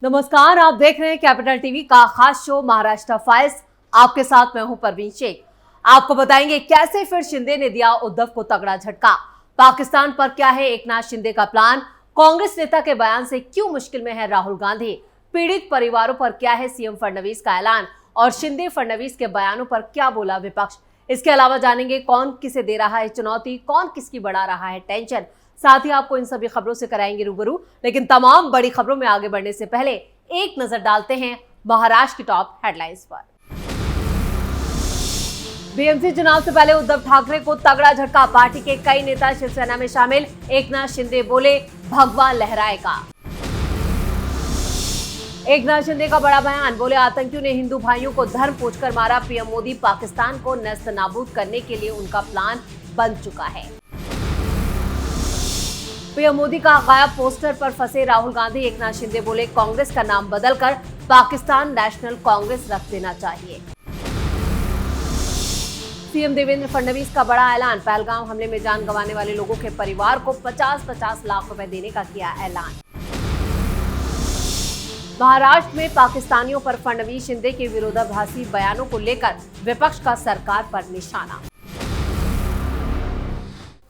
नमस्कार, आप देख रहे हैं कैपिटल टीवी का खास शो महाराष्ट्र फाइल्स। आपके साथ मैं हूं परवीन शेख। आपको बताएंगे कैसे फिर शिंदे ने दिया उद्धव को तगड़ा झटका। पाकिस्तान पर क्या है एकनाथ शिंदे का प्लान। कांग्रेस नेता के बयान से क्यों मुश्किल में है राहुल गांधी। पीड़ित परिवारों पर क्या है सीएम फडणवीस का ऐलान और शिंदे फडणवीस के बयानों पर क्या बोला विपक्ष। इसके अलावा जानेंगे कौन किसे दे रहा है चुनौती, कौन किसकी बढ़ा रहा है टेंशन। साथ ही आपको इन सभी खबरों से कराएंगे रूबरू। लेकिन तमाम बड़ी खबरों में आगे बढ़ने से पहले एक नजर डालते हैं महाराष्ट्र की टॉप हेडलाइंस पर। बीएमसी चुनाव से पहले उद्धव ठाकरे को तगड़ा झटका। पार्टी के कई नेता शिवसेना में शामिल। एकनाथ शिंदे बोले भगवा लहराएगा। एकनाथ शिंदे का बड़ा बयान। बोले आतंकियों ने हिंदू भाइयों को धर्म पूछकर मारा। पीएम मोदी पाकिस्तान को नेस्त नाबूद करने के लिए उनका प्लान बन चुका है। पीएम मोदी का गायब पोस्टर पर फंसे राहुल गांधी। एकनाथ शिंदे बोले कांग्रेस का नाम बदलकर पाकिस्तान नेशनल कांग्रेस रख देना चाहिए। सीएम देवेंद्र फडणवीस का बड़ा ऐलान। पहलगाम हमले में जान गंवाने वाले लोगों के परिवार को 50-50 लाख रुपए देने का किया ऐलान। महाराष्ट्र में पाकिस्तानियों पर फडणवीस शिंदे के विरोधाभासी बयानों को लेकर विपक्ष का सरकार पर निशाना।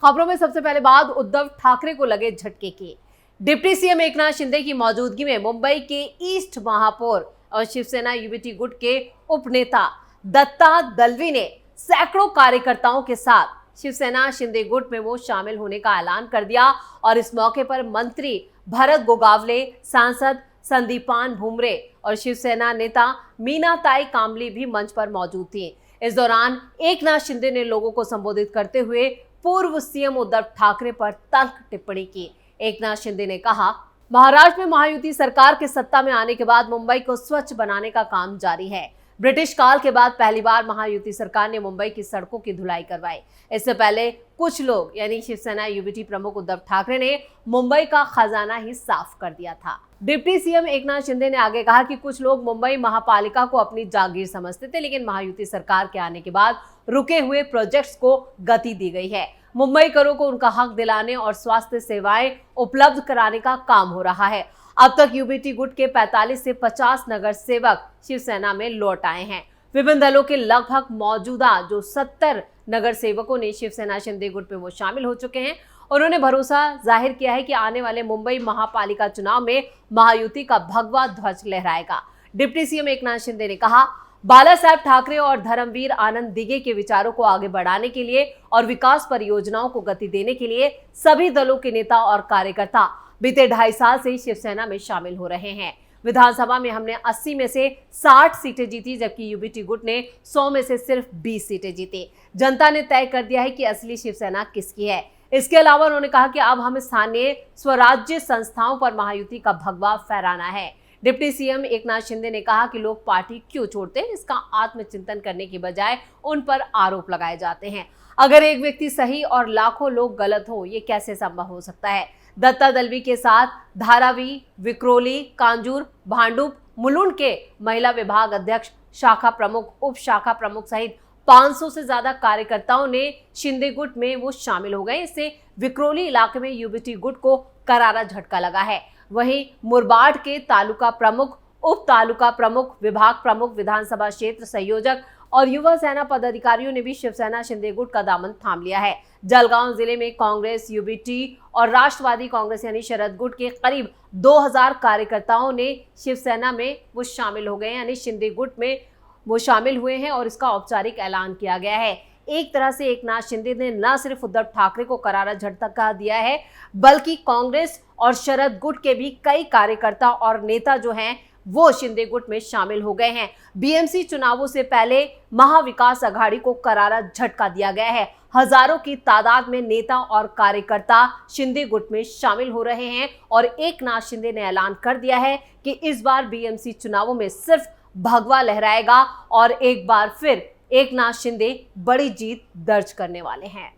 खबरों में सबसे पहले बात उद्धव ठाकरे को लगे झटके की। डिप्टी सीएम एकनाथ शिंदे की मौजूदगी में मुंबई के ईस्ट महापौर और शिवसेना यूबीटी गुट के उपनेता दत्ता दलवी ने सैकड़ों कार्यकर्ताओं के साथ शिवसेना शिंदे गुट में वो शामिल होने का ऐलान कर दिया। और इस मौके पर मंत्री भरत गोगावले, सांसद संदीपान भुमरे और शिवसेना नेता मीनाताई कांबली भी मंच पर मौजूद थी। इस दौरान एकनाथ शिंदे ने लोगों को संबोधित करते हुए पूर्व सीएम उद्धव ठाकरे पर तल्ख टिप्पणी की। एकनाथ शिंदे ने कहा, महाराष्ट्र में महायुति सरकार के सत्ता में आने के बाद मुंबई को स्वच्छ बनाने का काम जारी है। ब्रिटिश काल के बाद पहली बार महायुति सरकार ने मुंबई की सड़कों की धुलाई करवाई। इससे पहले कुछ लोग यानी शिवसेना यूबीटी प्रमुख उद्धव ठाकरे ने मुंबई का खजाना ही साफ कर दिया था। डिप्टी सीएम एकनाथ शिंदे ने आगे कहा कि कुछ लोग मुंबई महापालिका को अपनी जागीर समझते थे, लेकिन महायुति सरकार के आने के बाद रुके हुए प्रोजेक्ट्स को गति दी गई है। मुंबई करों को उनका हक दिलाने और स्वास्थ्य सेवाएं उपलब्ध कराने का काम हो रहा है। अब तक यूबीटी गुट के 45 से 50 नगर सेवक शिवसेना में लौट आए हैं। विभिन्न दलों के लगभग मौजूदा जो 70 नगर सेवकों ने शिवसेना शिंदे गुट में वो शामिल हो चुके हैं। उन्होंने भरोसा जाहिर किया है कि आने वाले मुंबई महापालिका चुनाव में महायुति का भगवा ध्वज लहराएगा। डिप्टी सीएम एकनाथ शिंदे ने कहा, बाला साहब ठाकरे और धर्मवीर आनंद दिघे के विचारों को आगे बढ़ाने के लिए और विकास परियोजनाओं को गति देने के लिए सभी दलों के नेता और कार्यकर्ता बीते 2.5 साल से शिवसेना में शामिल हो रहे हैं। विधानसभा में हमने 80 में से 60 सीटें जीती, जबकि यूबीटी गुट ने 100 में से सिर्फ 20 सीटें जीती। जनता ने तय कर दिया है कि असली शिवसेना किसकी है। इसके अलावा उन्होंने कहा कि अब हम स्थानीय स्वराज्य संस्थाओं पर महायुति का भगवा फहराना है। डिप्टी सीएम एकनाथ शिंदे ने कहा कि लोग पार्टी क्यों छोड़ते हैं, इसका आत्मचिंतन करने की बजाय उन पर आरोप लगाए जाते हैं। अगर एक व्यक्ति सही और लाखों लोग गलत हो, ये कैसे संभव हो सकता है। दत्ता दलवी के साथ धारावी, विक्रोली, कांजूर, भांडुप, मुलुंड के महिला विभाग अध्यक्ष, शाखा प्रमुख, उप शाखा प्रमुख सहित 500 से ज्यादा कार्यकर्ताओं ने शिंदे गुट में वो शामिल हो गए। इससे विक्रोली इलाके में यूबीटी गुट को करारा झटका लगा है। वहीं मुरबाड के तालुका प्रमुख, उप तालुका प्रमुख, विभाग प्रमुख, विधानसभा क्षेत्र संयोजक और युवा सेना पदाधिकारियों ने भी शिवसेना शिंदे गुट का दामन थाम लिया है। जलगांव जिले में कांग्रेस, यूबीटी और राष्ट्रवादी कांग्रेस यानी शरद गुट के करीब 2000 कार्यकर्ताओं ने शिवसेना में वो शामिल हो गए, यानी शिंदे गुट में वो शामिल हुए हैं और इसका औपचारिक ऐलान किया गया है। एक तरह से एकनाथ शिंदे ने न सिर्फ उद्धव ठाकरे को करारा झटका दिया है, बल्कि कांग्रेस और शरद गुट के भी कई कार्यकर्ता और नेता जो हैं वो शिंदे गुट में शामिल हो गए हैं। बीएमसी चुनावों से पहले महाविकास अघाड़ी को करारा झटका दिया गया है। हजारों की तादाद में नेता और कार्यकर्ता शिंदे गुट में शामिल हो रहे हैं और एकनाथ शिंदे ने ऐलान कर दिया है कि इस बार बीएमसी चुनावों में सिर्फ भगवा लहराएगा और एक बार फिर एकनाथ शिंदे बड़ी जीत दर्ज करने वाले हैं।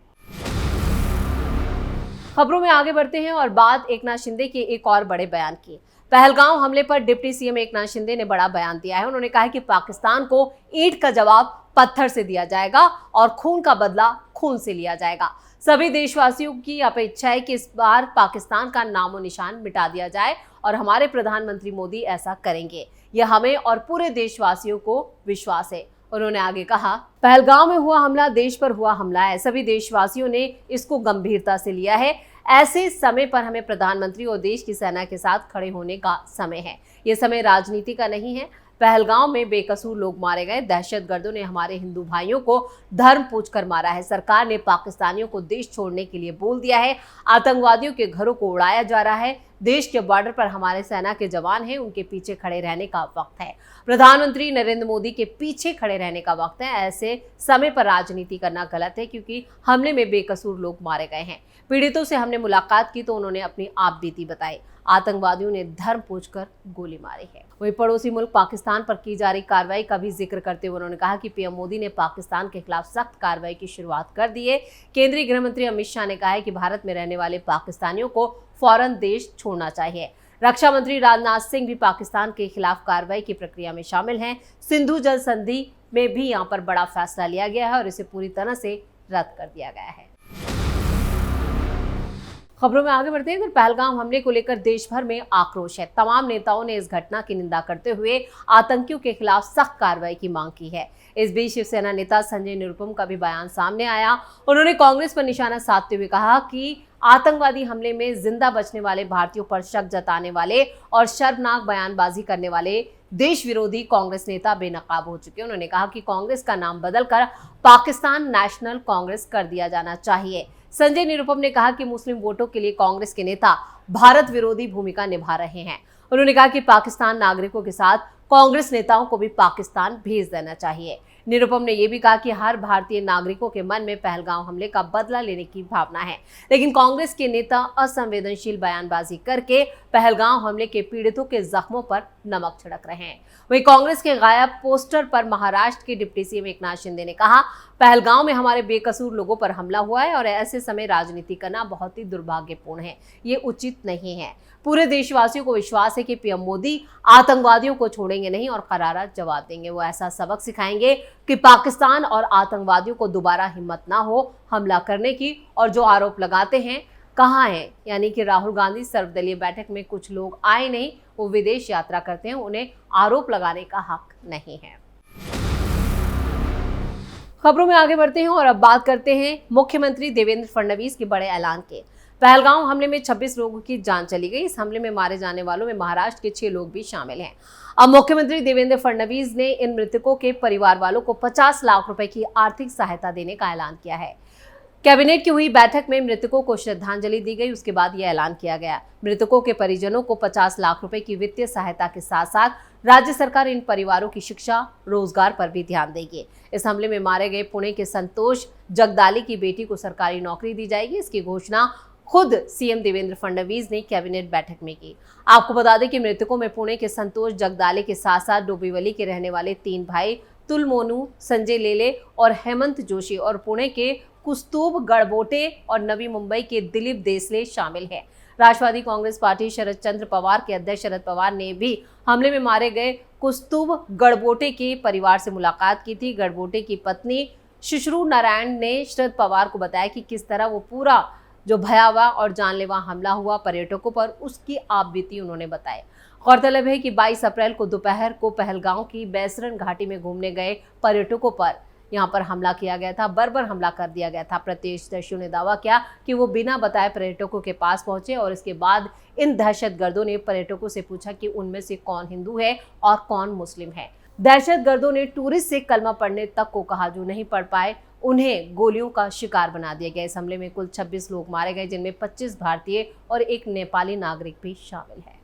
खबरों में आगे बढ़ते हैं और बात एकनाथ शिंदे के एक और बड़े बयान की। पहलगांव हमले पर डिप्टी सीएम एकनाथ शिंदे ने बड़ा बयान दिया है। उन्होंने कहा है कि पाकिस्तान को ईंट का जवाब पत्थर से दिया जाएगा और खून का बदला खून से लिया जाएगा। सभी देशवासियों की अपेक्षा है कि इस बार पाकिस्तान का नामो निशान मिटा दिया जाए और हमारे प्रधानमंत्री मोदी ऐसा करेंगे। यह हमें और पूरे देशवासियों को विश्वास है। उन्होंने आगे कहा, पहलगांव में हुआ हमला देश पर हुआ हमला है। सभी देशवासियों ने इसको गंभीरता से लिया है। ऐसे समय पर हमें प्रधानमंत्री और देश की सेना के साथ खड़े होने का समय है। ये समय राजनीति का नहीं है। पहलगांव में बेकसूर लोग मारे गए। दहशतगर्दों ने हमारे हिंदू भाइयों को धर्म पूछकर मारा है। सरकार ने पाकिस्तानियों को देश छोड़ने के लिए बोल दिया है। आतंकवादियों के घरों को उड़ाया जा रहा है। देश के बॉर्डर पर हमारे सेना के जवान हैं, उनके पीछे खड़े रहने का वक्त है। प्रधानमंत्री नरेंद्र मोदी के पीछे खड़े रहने का वक्त है। ऐसे समय पर राजनीति करना गलत है, क्योंकि हमले में बेकसूर लोग मारे गए हैं। पीड़ितों से हमने मुलाकात की तो उन्होंने अपनी आप बीती बताई। आतंकवादियों ने धर्म पूछकर गोली मारी है। वहीं पड़ोसी मुल्क पाकिस्तान पर की जा रही कार्रवाई का भी जिक्र करते हुए उन्होंने कहा कि पीएम मोदी ने पाकिस्तान के खिलाफ सख्त कार्रवाई की शुरुआत कर दी है। केंद्रीय गृह मंत्री अमित शाह ने कहा है कि भारत में रहने वाले पाकिस्तानियों को फौरन देश छोड़ना चाहिए। रक्षा मंत्री राजनाथ सिंह भी पाकिस्तान के खिलाफ कार्रवाई की प्रक्रिया में शामिल हैं। सिंधु जल संधि में भी यहाँ पर बड़ा फैसला लिया गया है और इसे पूरी तरह से रद्द कर दिया गया है। खबरों में आगे बढ़ते हैं तो पहलगाम हमले को लेकर देश भर में आक्रोश है। तमाम नेताओं ने इस घटना की निंदा करते हुए आतंकियों के खिलाफ सख्त कार्रवाई की मांग की है। इस बीच शिवसेना नेता संजय निरुपम का भी बयान सामने आया। उन्होंने कांग्रेस पर निशाना साधते हुए कहा कि आतंकवादी हमले में जिंदा बचने वाले भारतीयों पर शक जताने वाले और शर्मनाक बयानबाजी करने वाले देश विरोधी कांग्रेस नेता बेनकाब हो चुके हैं। उन्होंने कहा कि कांग्रेस का नाम बदलकर पाकिस्तान नेशनल कांग्रेस कर दिया जाना चाहिए। संजय निरुपम ने कहा कि मुस्लिम वोटों के लिए कांग्रेस के नेता भारत विरोधी भूमिका निभा रहे हैं। उन्होंने कहा कि पाकिस्तान नागरिकों के साथ कांग्रेस नेताओं को भी पाकिस्तान भेज देना चाहिए। निरुपम ने यह भी कहा कि हर भारतीय नागरिकों के मन में पहलगाम हमले का बदला लेने की भावना है, लेकिन कांग्रेस के नेता असंवेदनशील बयानबाजी करके पहलगाम हमले के पीड़ितों के जख्मों पर नमक छिड़क रहे हैं। वहीं कांग्रेस के गायब पोस्टर पर महाराष्ट्र के डिप्टी सीएम एकनाथ शिंदे ने कहा, पहलगाम में हमारे बेकसूर लोगों पर हमला हुआ है और ऐसे समय राजनीति करना बहुत ही दुर्भाग्यपूर्ण है। ये उचित नहीं है। पूरे देशवासियों को विश्वास है कि पीएम मोदी आतंकवादियों को छोड़ेंगे नहीं और करारा जवाब देंगे। वो ऐसा सबक सिखाएंगे कि पाकिस्तान और आतंकवादियों को दोबारा हिम्मत ना हो हमला करने की। और जो आरोप लगाते हैं कहाँ हैं, यानी कि राहुल गांधी सर्वदलीय बैठक में कुछ लोग आए नहीं, वो विदेश यात्रा करते हैं, उन्हें आरोप लगाने का हक नहीं है। खबरों में आगे बढ़ते हैं और अब बात करते हैं मुख्यमंत्री देवेंद्र फडणवीस के बड़े ऐलान के। पहलगाम हमले में 26 लोगों की जान चली गई। इस हमले में मारे जाने वालों में महाराष्ट्र के 6 लोग भी शामिल हैं। अब मुख्यमंत्री देवेंद्र फडणवीस ने इन मृतकों के परिवार वालों को 50 लाख रुपए की आर्थिक सहायता देने का ऐलान किया है। कैबिनेट की हुई बैठक में मृतकों को श्रद्धांजलि दी गई। उसके बाद यह ऐलान किया गया। मृतकों के परिजनों को 50 लाख रुपए की वित्तीय सहायता के साथ साथ राज्य सरकार इन परिवारों की शिक्षा, रोजगार पर भी ध्यान देगी। इस हमले में मारे गए पुणे के संतोष जगदाले की बेटी को सरकारी नौकरी दी जाएगी। इसकी घोषणा खुद सीएम देवेंद्र फडणवीस ने कैबिनेट बैठक में की। आपको बता दें कि मृतकों में पुणे के संतोष जगदाले के साथ साथ डोंबिवली के रहने वाले 3 भाई तुलमोनू, संजय लेले और हेमंत जोशी और पुणे के कुस्तुभ गड़बोटे और नवी मुंबई के दिलीप देसले शामिल हैं। राष्ट्रवादी कांग्रेस पार्टी शरद चंद्र पवार के अध्यक्ष शरद पवार ने भी हमले में मारे गए कुस्तुभ गड़बोटे के परिवार से मुलाकात की थी। गड़बोटे की पत्नी शुश्रू नारायण ने शरद पवार को बताया कि किस तरह वो पूरा जो भयावह और जानलेवा हमला हुआ पर्यटकों पर, उसकी आप बीती उन्होंने बताया। गौरतलब है कि 22 अप्रैल को दोपहर को पहलगाम की बैसरन घाटी में घूमने गए पर्यटकों पर यहाँ पर हमला किया गया था, बर्बर हमला कर दिया गया था। प्रत्यक्षदर्शियों ने दावा किया कि वो बिना बताए पर्यटकों के पास पहुंचे और इसके बाद इन दहशतगर्दों ने पर्यटकों से पूछा कि उनमें से कौन हिंदू है और कौन मुस्लिम है। दहशतगर्दों ने टूरिस्ट से कलमा पढ़ने तक को कहा। जो नहीं पढ़ पाए उन्हें गोलियों का शिकार बना दिया गया। इस हमले में कुल 26 लोग मारे गए, जिनमें 25 भारतीय और 1 नेपाली नागरिक भी शामिल है।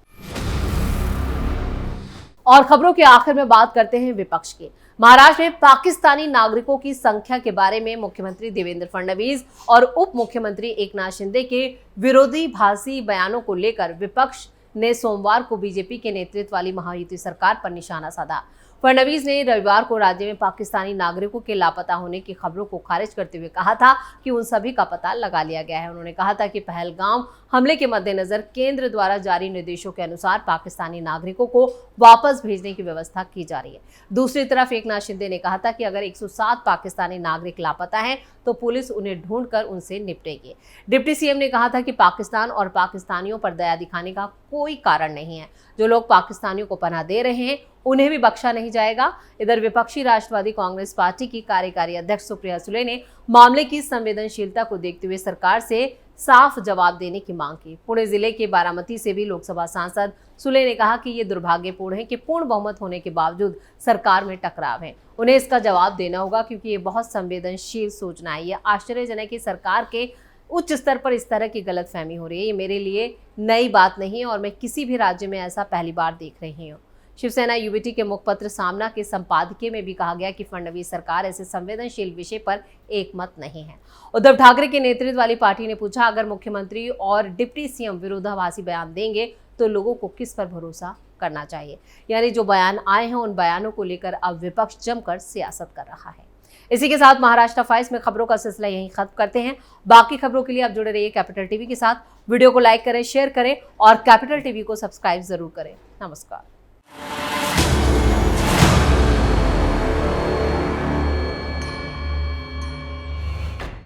और खबरों के आखिर में बात करते हैं विपक्ष की। महाराष्ट्र में पाकिस्तानी नागरिकों की संख्या के बारे में मुख्यमंत्री देवेंद्र फडणवीस और उप मुख्यमंत्री एकनाथ शिंदे के विरोधाभासी बयानों को लेकर विपक्ष ने सोमवार को बीजेपी के नेतृत्व वाली महायुति सरकार पर निशाना साधा। फडणवीस ने रविवार को राज्य में पाकिस्तानी नागरिकों के लापता होने की खबरों को खारिज करते हुए कहा था कि उन सभी का पता लगा लिया गया है। उन्होंने कहा था कि पहलगाम हमले के मद्देनजर केंद्र द्वारा जारी निर्देशों के अनुसार पाकिस्तानी नागरिकों को वापस भेजने की व्यवस्था की जा रही है। दूसरी तरफ एकनाथ शिंदे ने कहा था कि अगर 107 पाकिस्तानी नागरिक लापता हैं तो पुलिस उन्हें ढूंढकर उनसे निपटेगी। डिप्टी सीएम ने कहा था कि पाकिस्तान और पाकिस्तानियों पर दया दिखाने का कोई कारण नहीं है। जो लोग पाकिस्तानियों को पनाह दे रहे हैं उन्हें भी बख्शा नहीं जाएगा। इधर विपक्षी राष्ट्रवादी कांग्रेस पार्टी की कार्यकारी अध्यक्ष सुप्रिया सुले ने मामले की संवेदनशीलता को देखते हुए सरकार से साफ जवाब देने की मांग की। पुणे जिले के बारामती से भी लोकसभा सांसद सुले ने कहा कि ये दुर्भाग्यपूर्ण है कि पूर्ण बहुमत होने के बावजूद सरकार में टकराव है। उन्हें इसका जवाब देना होगा क्योंकि ये बहुत संवेदनशील सूचना है। ये आश्चर्यजनक है कि सरकार के उच्च स्तर पर इस तरह की गलतफहमी हो रही है। ये मेरे लिए नई बात नहीं है और मैं किसी भी राज्य में ऐसा पहली बार देख रही हूँ। शिवसेना यूबीटी के मुखपत्र सामना के संपादकीय में भी कहा गया कि फडणवीस सरकार ऐसे संवेदनशील विषय पर एकमत नहीं है। उद्धव ठाकरे के नेतृत्व वाली पार्टी ने पूछा, अगर मुख्यमंत्री और डिप्टी सीएम विरोधाभासी बयान देंगे तो लोगों को किस पर भरोसा करना चाहिए। यानी जो बयान आए हैं उन बयानों को लेकर अब विपक्ष जमकर सियासत कर रहा है। इसी के साथ महाराष्ट्र फाइल्स में खबरों का सिलसिला यहीं खत्म करते हैं। बाकी खबरों के लिए आप जुड़े रहिए कैपिटल टीवी के साथ। वीडियो को लाइक करें, शेयर करें और कैपिटल टीवी को सब्सक्राइब जरूर करें। नमस्कार।